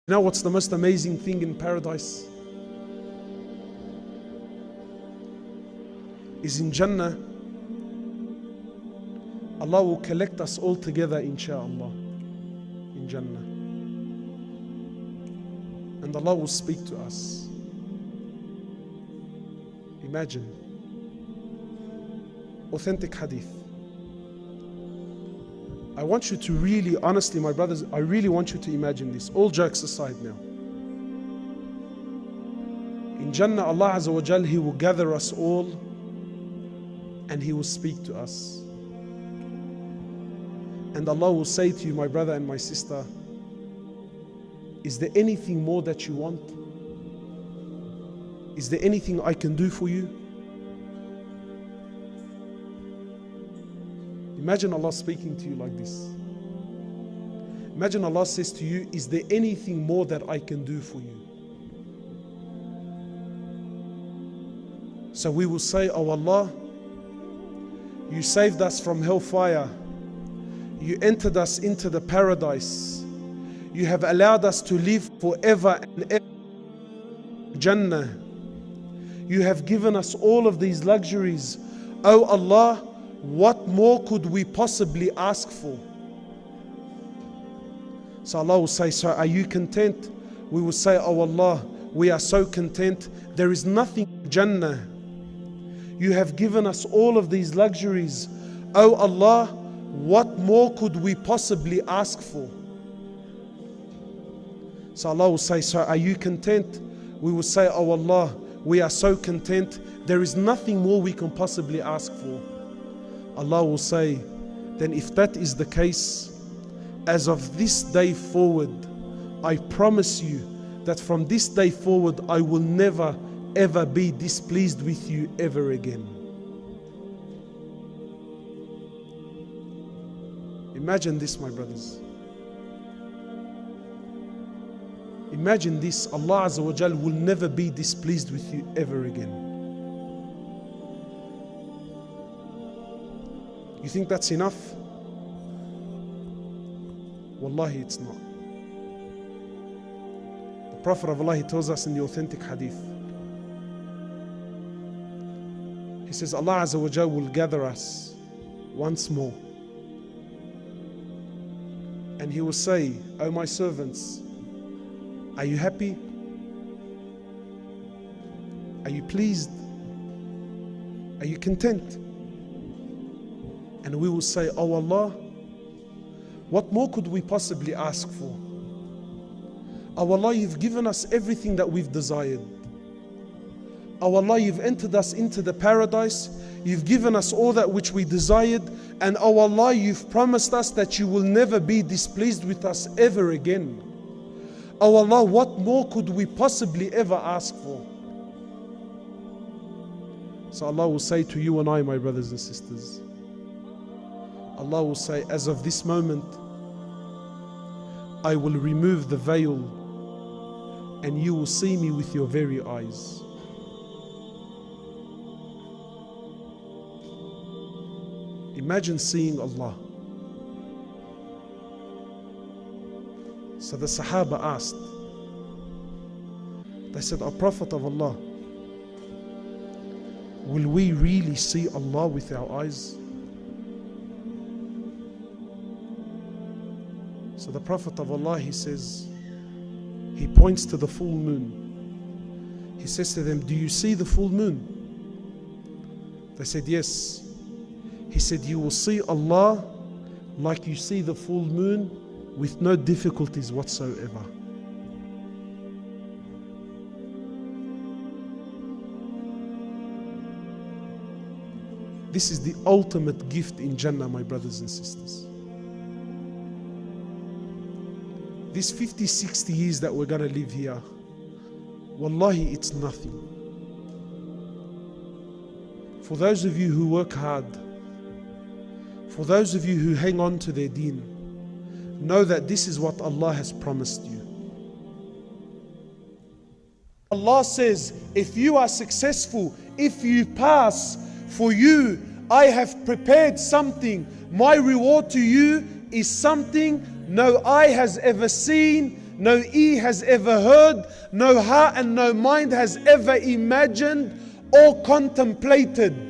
You know what's the most amazing thing in paradise? Is in Jannah, Allah will collect us all together, insha'Allah, in Jannah. And Allah will speak to us. Imagine. Authentic hadith. I want you to really, honestly, my brothers, I really want you to imagine this. All jokes aside now. In Jannah, Allah Azza wa Jal, He will gather us all and He will speak to us. And Allah will say to you, my brother and my sister, is there anything more that you want? Is there anything I can do for you? Imagine Allah speaking to you like this. Imagine Allah says to you, is there anything more that I can do for you? So we will say, oh Allah, you saved us from hellfire. You entered us into the paradise. You have allowed us to live forever and ever in Jannah. You have given us all of these luxuries. Oh Allah, what more could we possibly ask for? So Allah will say, so are you content? We will say, oh Allah, we are so content. There is nothing in Jannah. You have given us all of these luxuries. Oh Allah, what more could we possibly ask for? So Allah will say, so are you content? We will say, oh Allah, we are so content. There is nothing more we can possibly ask for. Allah will say, then if that is the case, as of this day forward, I promise you that from this day forward, I will never ever be displeased with you ever again. Imagine this, my brothers. Imagine this, Allah Azza wa Jal will never be displeased with you ever again. You think that's enough? Wallahi, it's not. The Prophet of Allah, he tells us in the authentic hadith, he says, Allah Azza wa Jal will gather us once more. And He will say, oh my servants, are you happy? Are you pleased? Are you content? And we will say, oh Allah, what more could we possibly ask for? Oh Allah, you've given us everything that we've desired. Oh Allah, you've entered us into the paradise. You've given us all that which we desired. And oh Allah, you've promised us that you will never be displeased with us ever again. Oh Allah, what more could we possibly ever ask for? So Allah will say to you and I, my brothers and sisters, Allah will say, as of this moment, I will remove the veil and you will see me with your very eyes. Imagine seeing Allah. So the Sahaba asked, they said, O Prophet of Allah, will we really see Allah with our eyes? So the Prophet of Allah, he says, he points to the full moon. He says to them, do you see the full moon? They said, yes. He said, you will see Allah like you see the full moon with no difficulties whatsoever. This is the ultimate gift in Jannah, my brothers and sisters. These 50, 60 years that we're going to live here, wallahi, it's nothing. For those of you who work hard, for those of you who hang on to their deen, know that this is what Allah has promised you. Allah says, if you are successful, if you pass, for you, I have prepared something. My reward to you is something no eye has ever seen, no ear has ever heard, no heart and no mind has ever imagined or contemplated.